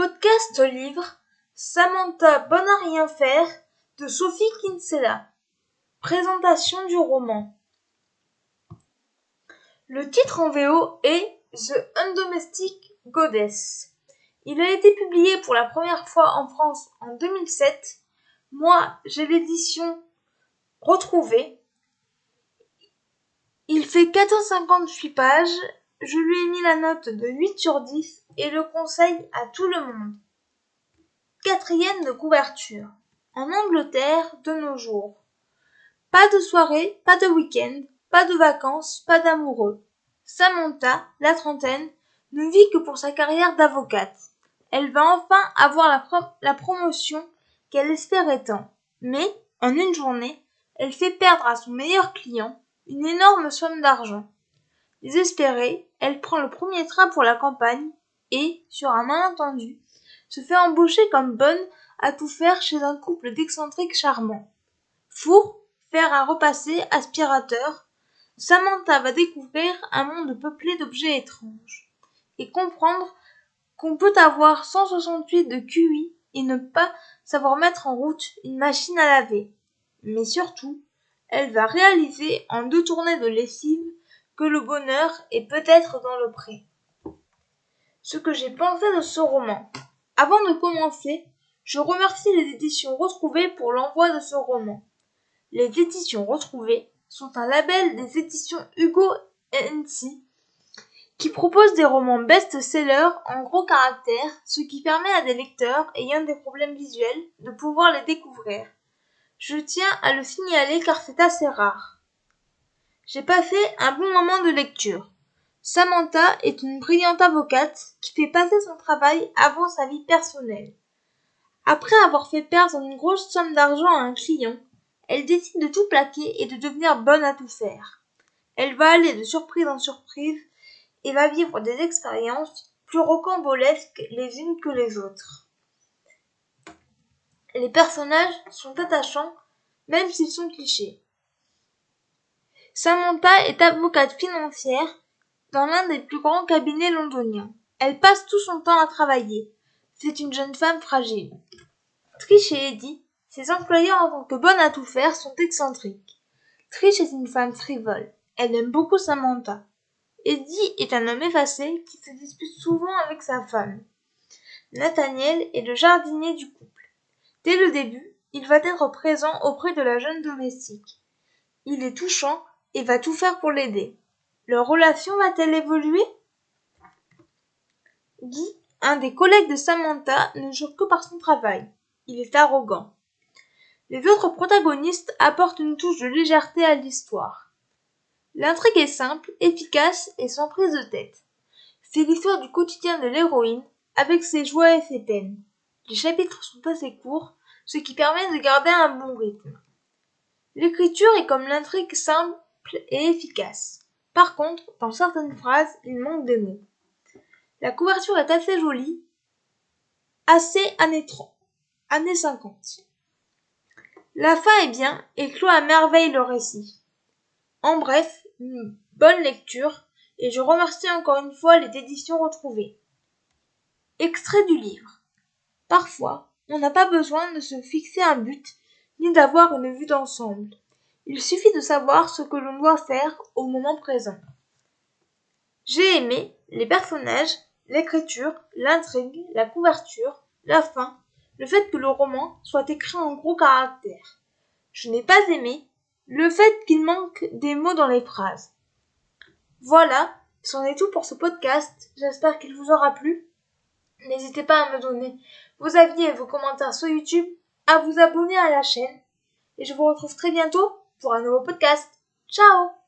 Podcast livre Samantha bonne à rien faire de Sophie Kinsella. Présentation du roman. Le titre en VO est The Undomestic Goddess. Il a été publié pour la première fois en France en 2007. Moi, j'ai l'édition retrouvée. Il fait 458 pages. Je lui ai mis la note de 8 sur 10 et le conseille à tout le monde. 4e de couverture. En Angleterre, de nos jours. Pas de soirée, pas de week-end, pas de vacances, pas d'amoureux. Samantha, la trentaine, ne vit que pour sa carrière d'avocate. Elle va enfin avoir la promotion qu'elle espérait tant. Mais, en une journée, elle fait perdre à son meilleur client une énorme somme d'argent. Désespérée, elle prend le premier train pour la campagne et, sur un malentendu, se fait embaucher comme bonne à tout faire chez un couple d'excentriques charmants. Four, fer à repasser, aspirateur, Samantha va découvrir un monde peuplé d'objets étranges et comprendre qu'on peut avoir 168 de QI et ne pas savoir mettre en route une machine à laver. Mais surtout, elle va réaliser en 2 tournées de lessive que le bonheur est peut-être dans le pré. Ce que j'ai pensé de ce roman. Avant de commencer, je remercie les éditions Retrouvées pour l'envoi de ce roman. Les éditions Retrouvées sont un label des éditions Hugo NC qui propose des romans best-sellers en gros caractères, ce qui permet à des lecteurs ayant des problèmes visuels de pouvoir les découvrir. Je tiens à le signaler car c'est assez rare. J'ai passé un bon moment de lecture. Samantha est une brillante avocate qui fait passer son travail avant sa vie personnelle. Après avoir fait perdre une grosse somme d'argent à un client, elle décide de tout plaquer et de devenir bonne à tout faire. Elle va aller de surprise en surprise et va vivre des expériences plus rocambolesques les unes que les autres. Les personnages sont attachants, même s'ils sont clichés. Samantha est avocate financière dans l'un des plus grands cabinets londoniens. Elle passe tout son temps à travailler. C'est une jeune femme fragile. Trish et Eddie, ses employeurs en tant que bonne à tout faire, sont excentriques. Trish est une femme frivole. Elle aime beaucoup Samantha. Eddie est un homme effacé qui se dispute souvent avec sa femme. Nathaniel est le jardinier du couple. Dès le début, il va être présent auprès de la jeune domestique. Il est touchant et va tout faire pour l'aider. Leur relation va-t-elle évoluer? Guy, un des collègues de Samantha, ne jure que par son travail. Il est arrogant. Les autres protagonistes apportent une touche de légèreté à l'histoire. L'intrigue est simple, efficace et sans prise de tête. C'est l'histoire du quotidien de l'héroïne, avec ses joies et ses peines. Les chapitres sont assez courts, ce qui permet de garder un bon rythme. L'écriture est comme l'intrigue simple et efficace. Par contre, dans certaines phrases, il manque des mots. La couverture est assez jolie, assez années 50. La fin est bien et clôt à merveille le récit. En bref, une bonne lecture et je remercie encore une fois les éditions Retrouvées. Extrait du livre. Parfois, on n'a pas besoin de se fixer un but ni d'avoir une vue d'ensemble. Il suffit de savoir ce que l'on doit faire au moment présent. J'ai aimé les personnages, l'écriture, l'intrigue, la couverture, la fin, le fait que le roman soit écrit en gros caractères. Je n'ai pas aimé le fait qu'il manque des mots dans les phrases. Voilà, c'en est tout pour ce podcast. J'espère qu'il vous aura plu. N'hésitez pas à me donner vos avis et vos commentaires sur YouTube, à vous abonner à la chaîne. Et je vous retrouve très bientôt pour un nouveau podcast. Ciao!